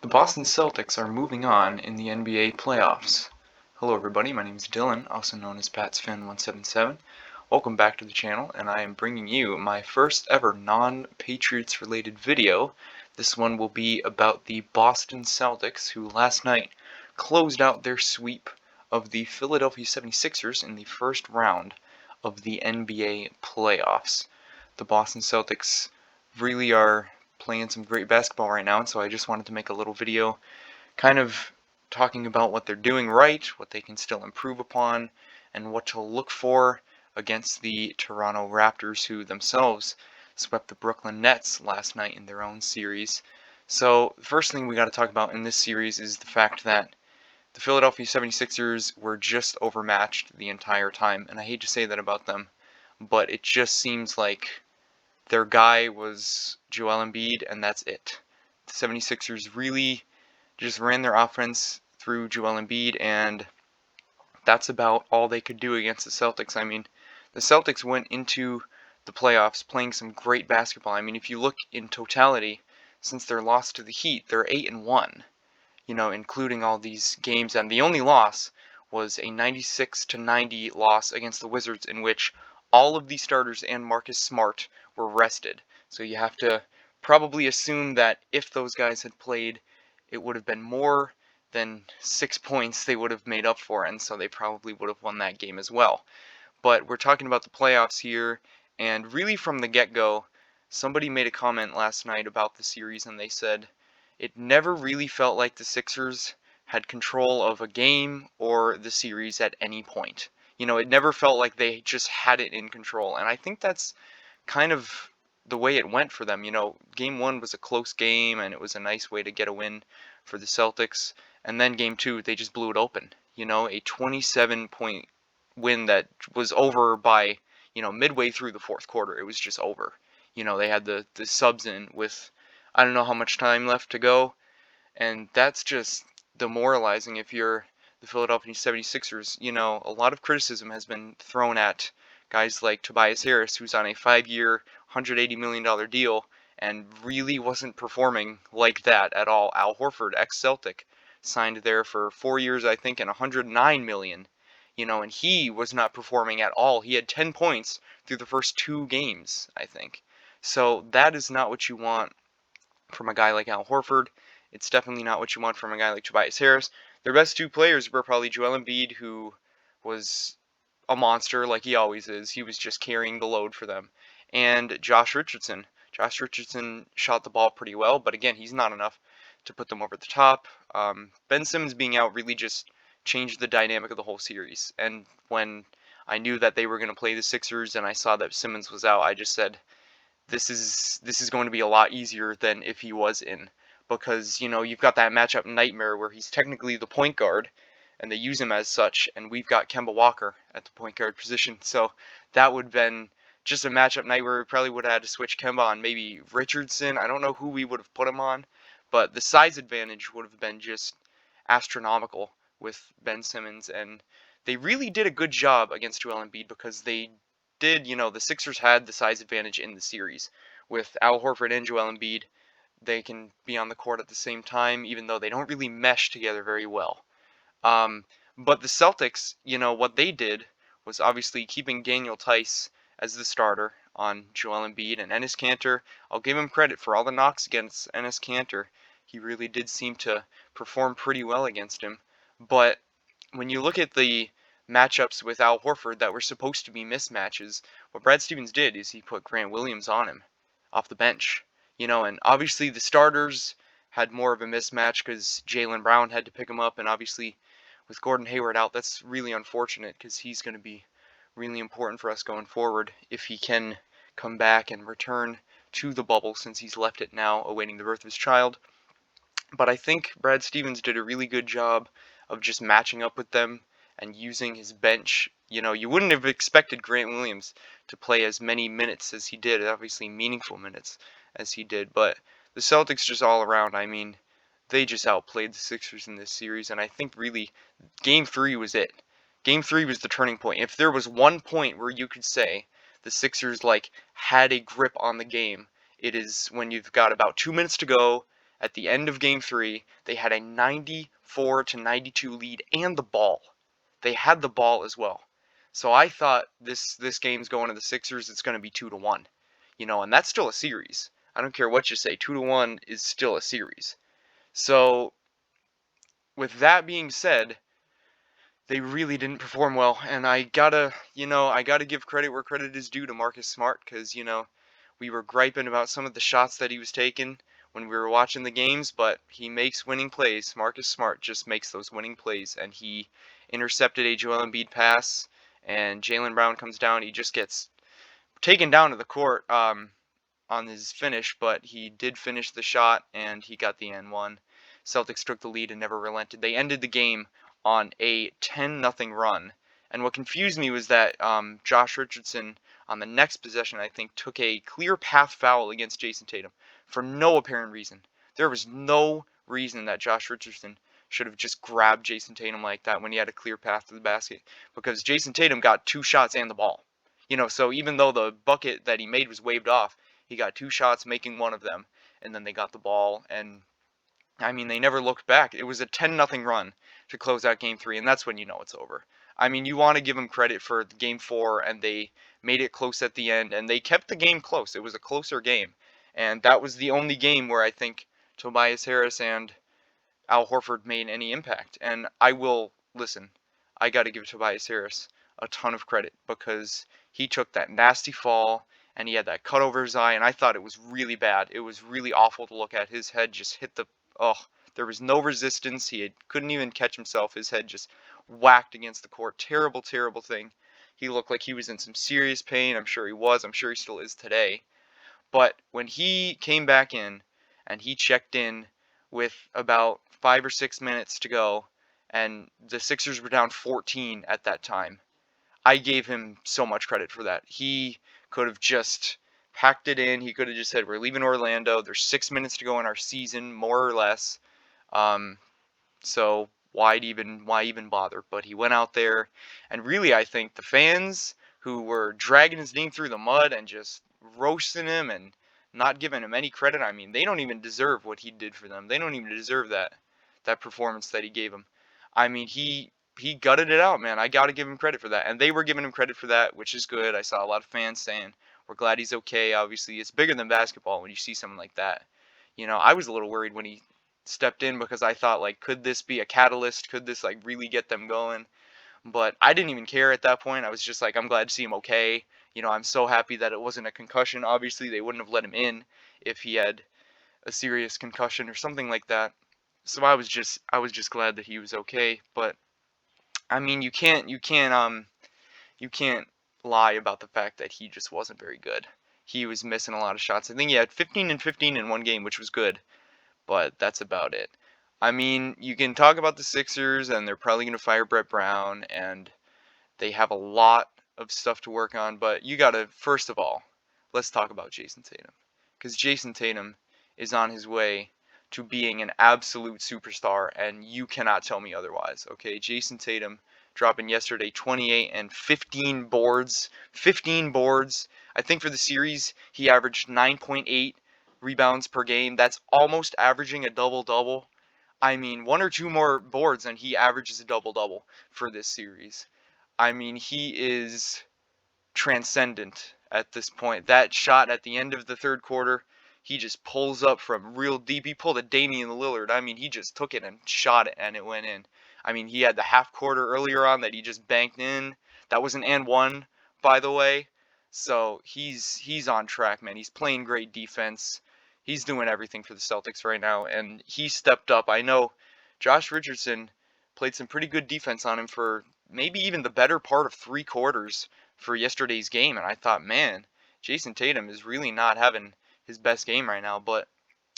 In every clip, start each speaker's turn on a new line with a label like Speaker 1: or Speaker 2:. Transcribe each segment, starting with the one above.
Speaker 1: The Boston Celtics are moving on in the NBA playoffs. Hello everybody, my name is Dylan, also known as PatsFan177. Welcome back to the channel, and I am bringing you my first ever non-Patriots related video. This one will be about the Boston Celtics, who last night closed out their sweep of the Philadelphia 76ers in the first round of the NBA playoffs. The Boston Celtics really are playing some great basketball right now, and so I just wanted to make a little video kind of talking about what they're doing right, what they can still improve upon, and what to look for against the Toronto Raptors, who themselves swept the Brooklyn Nets last night in their own series. So the first thing we got to talk about in this series is the fact that the Philadelphia 76ers were just overmatched the entire time, and I hate to say that about them, but it just seems like their guy was Joel Embiid, and that's it. The 76ers really just ran their offense through Joel Embiid, and that's about all they could do against the Celtics. I mean, the Celtics went into the playoffs playing some great basketball. I mean, if you look in totality, since their loss to the Heat, they're 8-1, including all these games, and the only loss was a 96-90 loss against the Wizards, in which all of the starters and Marcus Smart were rested. So you have to probably assume that if those guys had played, it would have been more than 6 points they would have made up for, and so they probably would have won that game as well. But we're talking about the playoffs here, and really from the get-go, somebody made a comment last night about the series, and they said it never really felt like the Sixers had control of a game or the series at any point. It never felt like they just had it in control, and I think that's kind of the way it went for them. Game 1 was a close game, and it was a nice way to get a win for the Celtics, and then Game 2, they just blew it open. A 27-point win that was over by, midway through the fourth quarter. It was just over. They had the subs in with, I don't know how much time left to go, and that's just demoralizing if you're the Philadelphia 76ers. A lot of criticism has been thrown at guys like Tobias Harris, who's on a 5-year, $180 million deal, and really wasn't performing like that at all. Al Horford, ex-Celtic, signed there for 4 years, I think, and $109 million. And he was not performing at all. He had 10 points through the first 2 games, I think. So that is not what you want from a guy like Al Horford. It's definitely not what you want from a guy like Tobias Harris. Their best 2 players were probably Joel Embiid, who was a monster like he always is. He was just carrying the load for them. And Josh Richardson. Josh Richardson shot the ball pretty well, but again, he's not enough to put them over the top. Ben Simmons being out really just changed the dynamic of the whole series. And when I knew that they were going to play the Sixers and I saw that Simmons was out, I just said, this is going to be a lot easier than if he was in. Because, you've got that matchup nightmare where he's technically the point guard, and they use him as such, and we've got Kemba Walker at the point guard position, so that would have been just a matchup night where we probably would have had to switch Kemba on maybe Richardson. I don't know who we would have put him on, but the size advantage would have been just astronomical with Ben Simmons, and they really did a good job against Joel Embiid because they did, the Sixers had the size advantage in the series. With Al Horford and Joel Embiid, they can be on the court at the same time, even though they don't really mesh together very well. But the Celtics, what they did was obviously keeping Daniel Tice as the starter on Joel Embiid, and Enes Kanter. I'll give him credit for all the knocks against Enes Kanter. He really did seem to perform pretty well against him. But when you look at the matchups with Al Horford that were supposed to be mismatches, what Brad Stevens did is he put Grant Williams on him off the bench. And obviously the starters had more of a mismatch because Jaylen Brown had to pick him up, and obviously with Gordon Hayward out, that's really unfortunate because he's going to be really important for us going forward if he can come back and return to the bubble, since he's left it now awaiting the birth of his child. But I think Brad Stevens did a really good job of just matching up with them and using his bench. You wouldn't have expected Grant Williams to play as many minutes as he did, obviously meaningful minutes as he did, but the Celtics just all around, I mean, they just outplayed the Sixers in this series, and I think really Game 3 was it. Game 3 was the turning point. If there was one point where you could say the Sixers had a grip on the game, it is when you've got about 2 minutes to go At the end of Game 3, they had a 94-92 lead and the ball. They had the ball as well. So I thought this game's going to the Sixers. It's going to be 2-1, and that's still a series. I don't care what you say. 2-1 is still a series. So with that being said, they really didn't perform well, and I gotta give credit where credit is due to Marcus Smart, because we were griping about some of the shots that he was taking when we were watching the games, but he makes winning plays. Marcus Smart just makes those winning plays, and he intercepted a Joel Embiid pass, and Jaylen Brown comes down. He just gets taken down to the court on his finish, but he did finish the shot, and he got the N1. Celtics took the lead and never relented. They ended the game on a 10-0 run. And what confused me was that Josh Richardson, on the next possession, I think, took a clear path foul against Jason Tatum for no apparent reason. There was no reason that Josh Richardson should have just grabbed Jason Tatum like that when he had a clear path to the basket, because Jason Tatum got 2 shots and the ball. So even though the bucket that he made was waved off, he got 2 shots, making one of them, and then they got the ball, and I mean, they never looked back. It was a 10-0 run to close out Game 3, and that's when you know it's over. I mean, you want to give them credit for Game 4, and they made it close at the end, and they kept the game close. It was a closer game, and that was the only game where I think Tobias Harris and Al Horford made any impact. And I got to give Tobias Harris a ton of credit, because he took that nasty fall, and he had that cut over his eye, and I thought it was really bad. It was really awful to look at. His head just hit there was no resistance. He couldn't even catch himself. His head just whacked against the court. Terrible, terrible thing. He looked like he was in some serious pain. I'm sure he was. I'm sure he still is today. But when he came back in and he checked in with about 5 or 6 minutes to go, and the Sixers were down 14 at that time, I gave him so much credit for that. He could have just packed it in. He could have just said, we're leaving Orlando. There's 6 minutes to go in our season, more or less. So why even bother? But he went out there, and really, I think the fans who were dragging his name through the mud and just roasting him and not giving him any credit, I mean, they don't even deserve what he did for them. They don't even deserve that performance that he gave them. I mean, he gutted it out, man. I got to give him credit for that. And they were giving him credit for that, which is good. I saw a lot of fans saying, we're glad he's okay. Obviously, it's bigger than basketball when you see someone like that. I was a little worried when he stepped in, because I thought, like, could this be a catalyst? Could this, like, really get them going? But I didn't even care at that point. I was just like, I'm glad to see him okay. I'm so happy that it wasn't a concussion. Obviously, they wouldn't have let him in if he had a serious concussion or something like that. So I was just glad that he was okay. But I mean, you can't lie about the fact that he just wasn't very good. He was missing a lot of shots. I think he had 15 and 15 in one game, which was good, but that's about it. I mean, you can talk about the Sixers, and they're probably going to fire Brett Brown, and they have a lot of stuff to work on, but you got to, first of all, let's talk about Jason Tatum, because Jason Tatum is on his way to being an absolute superstar, and you cannot tell me otherwise, okay? Jason Tatum dropping yesterday 28 and 15 boards. 15 boards. I think for the series, he averaged 9.8 rebounds per game. That's almost averaging a double-double. I mean, 1 or 2 more boards and he averages a double-double for this series. I mean, he is transcendent at this point. That shot at the end of the third quarter, he just pulls up from real deep. He pulled a Damian Lillard. I mean, he just took it and shot it, and it went in. I mean, he had the half quarter earlier on that he just banked in. That was an and one, by the way. So he's on track, man. He's playing great defense. He's doing everything for the Celtics right now, and he stepped up. I know Josh Richardson played some pretty good defense on him for maybe even the better part of 3 quarters for yesterday's game, and I thought, man, Jason Tatum is really not having his best game right now, but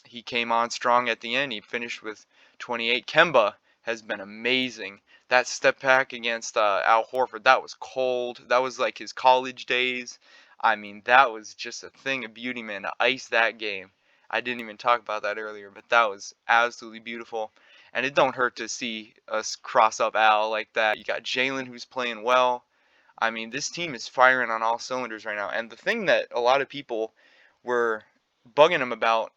Speaker 1: he came on strong at the end. He finished with 28. Kemba has been amazing. That step back against Al Horford, that was cold. That was like his college days. I mean, that was just a thing of beauty, man, to ice that game. I didn't even talk about that earlier, but that was absolutely beautiful. And it don't hurt to see us cross up Al like that. You got Jaylen, who's playing well. I mean, this team is firing on all cylinders right now. And the thing that a lot of people were bugging him about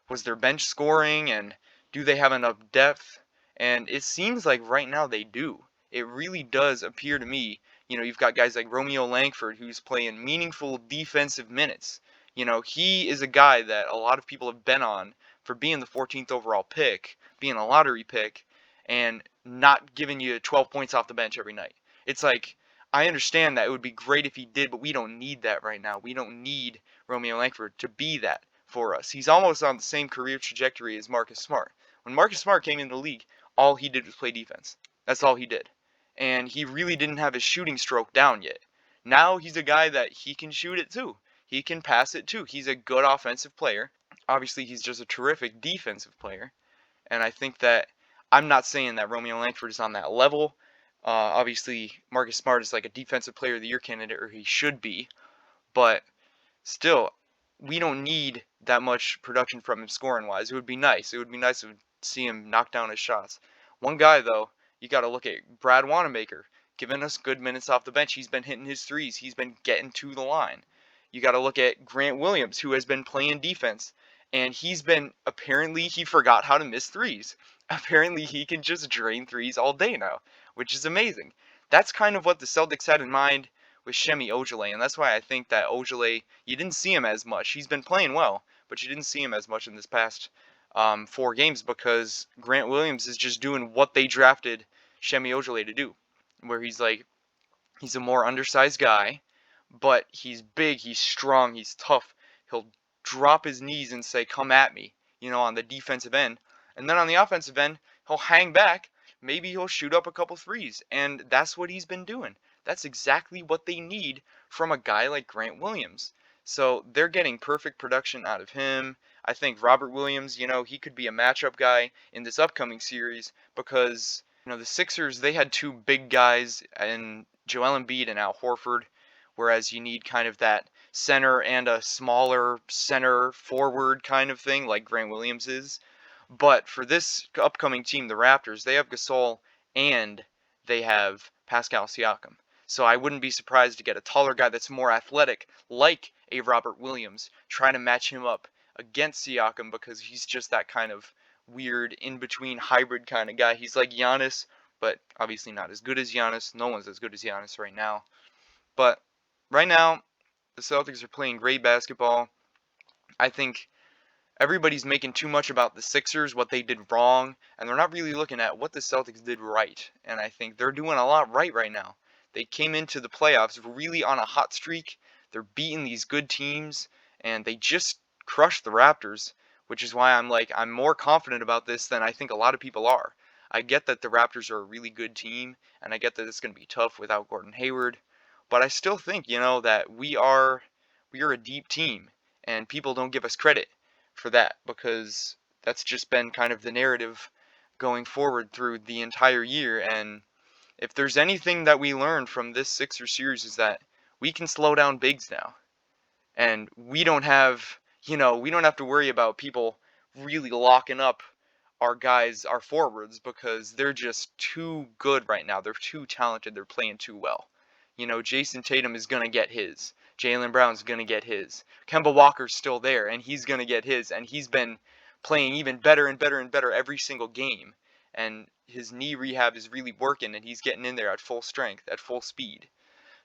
Speaker 1: Was their bench scoring, and do they have enough depth? And it seems like right now they do. It really does appear to me. You've got guys like Romeo Langford who's playing meaningful defensive minutes. He is a guy that a lot of people have been on for being the 14th overall pick, being a lottery pick, and not giving you 12 points off the bench every night. It's like, I understand that it would be great if he did, but we don't need that right now. We don't need Romeo Langford to be that for us. He's almost on the same career trajectory as Marcus Smart. When Marcus Smart came into the league, all he did was play defense. That's all he did. And he really didn't have his shooting stroke down yet. Now he's a guy that he can shoot it too. He can pass it too. He's a good offensive player. Obviously, he's just a terrific defensive player. And I think that I'm not saying that Romeo Langford is on that level. Obviously, Marcus Smart is like a defensive player of the year candidate, or he should be. But still, we don't need that much production from him scoring wise. It would be nice. It would be nice to see him knock down his shots. One guy though, you got to look at Brad Wanamaker, giving us good minutes off the bench. He's been hitting his threes. He's been getting to the line. You got to look at Grant Williams, who has been playing defense, and apparently he forgot how to miss threes. Apparently he can just drain threes all day now, which is amazing. That's kind of what the Celtics had in mind with Semi Ojeleye, and that's why I think that Ojeleye, you didn't see him as much. He's been playing well, but you didn't see him as much in this past 4 games because Grant Williams is just doing what they drafted Semi Ojeleye to do, where he's a more undersized guy, but he's big, he's strong, he's tough. He'll drop his knees and say, "Come at me," on the defensive end. And then on the offensive end, he'll hang back. Maybe he'll shoot up a couple threes, and that's what he's been doing. That's exactly what they need from a guy like Grant Williams. So they're getting perfect production out of him. I think Robert Williams, he could be a matchup guy in this upcoming series because, the Sixers, they had two big guys in Joel Embiid and Al Horford, whereas you need kind of that center and a smaller center forward kind of thing like Grant Williams is. But for this upcoming team, the Raptors, they have Gasol and they have Pascal Siakam. So I wouldn't be surprised to get a taller guy that's more athletic, like a Robert Williams, trying to match him up against Siakam because he's just that kind of weird in-between hybrid kind of guy. He's like Giannis, but obviously not as good as Giannis. No one's as good as Giannis right now. But right now, the Celtics are playing great basketball. I think everybody's making too much about the Sixers, what they did wrong, and they're not really looking at what the Celtics did right. And I think they're doing a lot right now. They came into the playoffs really on a hot streak. They're beating these good teams, and they just crushed the Raptors, which is why I'm more confident about this than I think a lot of people are. I get that the Raptors are a really good team, and I get that it's going to be tough without Gordon Hayward, but I still think, that we are a deep team, and people don't give us credit for that because that's just been kind of the narrative going forward through the entire year. And if there's anything that we learned from this Sixers series is that we can slow down bigs now. And we don't have to worry about people really locking up our guys, our forwards, because they're just too good right now. They're too talented. They're playing too well. Jason Tatum is going to get his. Jaylen Brown's going to get his. Kemba Walker's still there, and he's going to get his. And he's been playing even better and better and better every single game. And his knee rehab is really working, and he's getting in there at full strength, at full speed.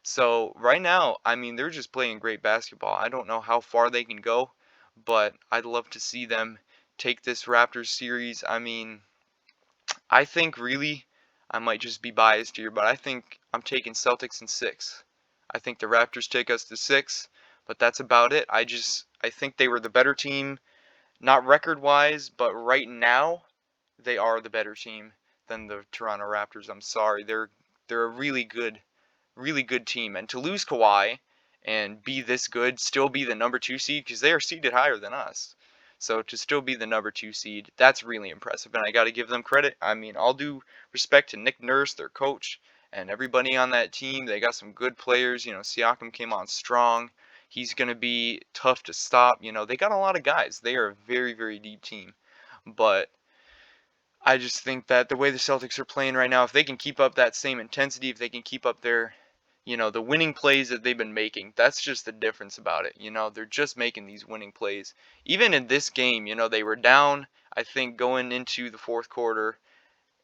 Speaker 1: So right now, they're just playing great basketball. I don't know how far they can go, but I'd love to see them take this Raptors series. I think really, I might just be biased here, but I think I'm taking Celtics in 6. I think the Raptors take us to 6, but that's about it. I think they were the better team, not record-wise, but right now, they are the better team than the Toronto Raptors. I'm sorry. They're a really good team. And to lose Kawhi and be this good, still be the number 2 seed, because they are seeded higher than us. So to still be the number 2 seed, that's really impressive, and I got to give them credit. All due respect to Nick Nurse, their coach, and everybody on that team. They got some good players. Siakam came on strong. He's going to be tough to stop. They got a lot of guys. They are a very, very deep team. But I just think that the way the Celtics are playing right now, if they can keep up that same intensity, if they can keep up their, the winning plays that they've been making. That's just the difference about it. They're just making these winning plays. Even in this game, they were down, I think, going into the fourth quarter,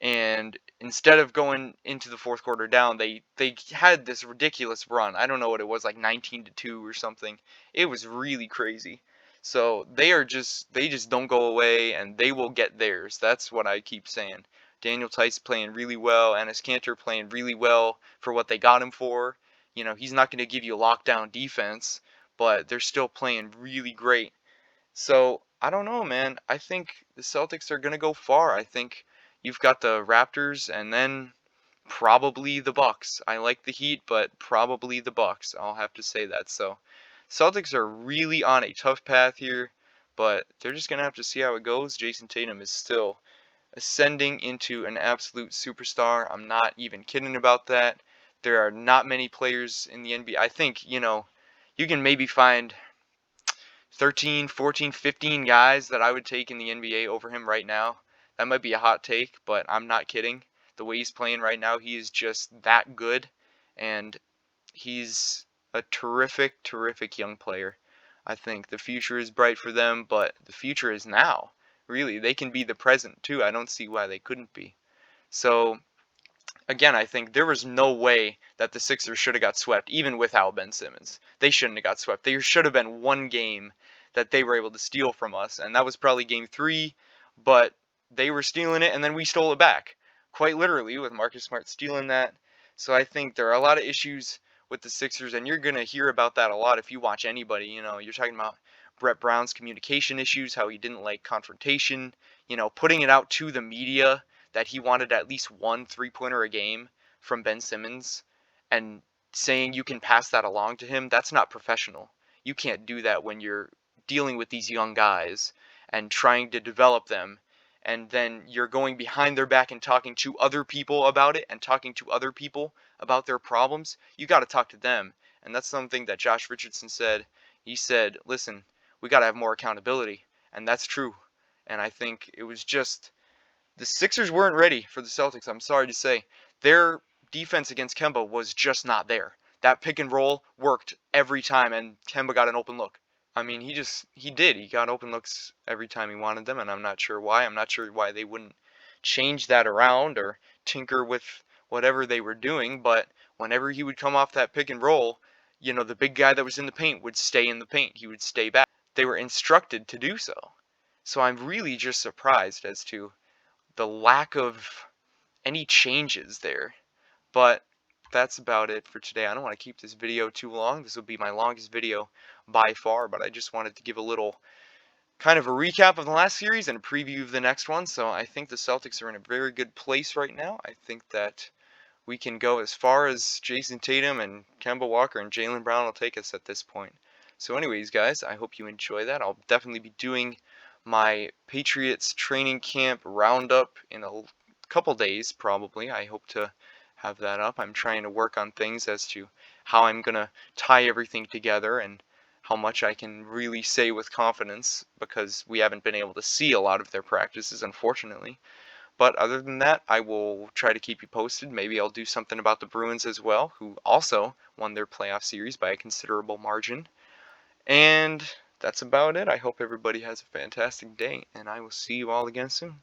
Speaker 1: and instead of going into the fourth quarter down, they had this ridiculous run. I don't know what it was, like 19-2 or something. It was really crazy. So they just don't go away, and they will get theirs. That's what I keep saying. Daniel Tice playing really well, Enes Kanter playing really well for what they got him for. He's not going to give you a lockdown defense, but they're still playing really great. So, I don't know, man. I think the Celtics are going to go far. I think you've got the Raptors and then probably the Bucks. I like the Heat, but probably the Bucks. I'll have to say that. So, Celtics are really on a tough path here, but they're just going to have to see how it goes. Jason Tatum is still ascending into an absolute superstar. I'm not even kidding about that. There are not many players in the NBA. I think, you can maybe find 13, 14, 15 guys that I would take in the NBA over him right now. That might be a hot take, but I'm not kidding. The way he's playing right now, he is just that good, and he's a terrific, terrific young player. I think the future is bright for them, but the future is now. Really, they can be the present too. I don't see why they couldn't be. So, again, I think there was no way that the Sixers should have got swept, even without Ben Simmons. They shouldn't have got swept. There should have been one game that they were able to steal from us, and that was probably game 3, but they were stealing it, and then we stole it back. Quite literally, with Marcus Smart stealing that. So I think there are a lot of issues with the Sixers, and you're going to hear about that a lot if you watch anybody. You're talking about Brett Brown's communication issues, how he didn't like confrontation, putting it out to the media that he wanted at least one three-pointer a game from Ben Simmons and saying you can pass that along to him. That's not professional. You can't do that when you're dealing with these young guys and trying to develop them, and then you're going behind their back and talking to other people about it and talking to other people about their problems. You got to talk to them. And that's something that Josh Richardson said. He said, listen, we got to have more accountability. And that's true. And I think it was just the Sixers weren't ready for the Celtics. I'm sorry to say. Their defense against Kemba was just not there. That pick and roll worked every time, and Kemba got an open look. I mean, he did. He got open looks every time he wanted them, and I'm not sure why. I'm not sure why they wouldn't change that around or tinker with whatever they were doing, but whenever he would come off that pick and roll, the big guy that was in the paint would stay in the paint. He would stay back. They were instructed to do so. So I'm really just surprised as to the lack of any changes there. But that's about it for today. I don't want to keep this video too long. This will be my longest video by far, but I just wanted to give a little kind of a recap of the last series and a preview of the next one. So I think the Celtics are in a very good place right now. I think that we can go as far as Jason Tatum and Kemba Walker and Jaylen Brown will take us at this point. So anyways, guys, I hope you enjoy that. I'll definitely be doing my Patriots training camp roundup in a couple days, probably. I hope to have that up. I'm trying to work on things as to how I'm going to tie everything together and how much I can really say with confidence, because we haven't been able to see a lot of their practices, unfortunately. But other than that, I will try to keep you posted. Maybe I'll do something about the Bruins as well, who also won their playoff series by a considerable margin. And that's about it. I hope everybody has a fantastic day, and I will see you all again soon.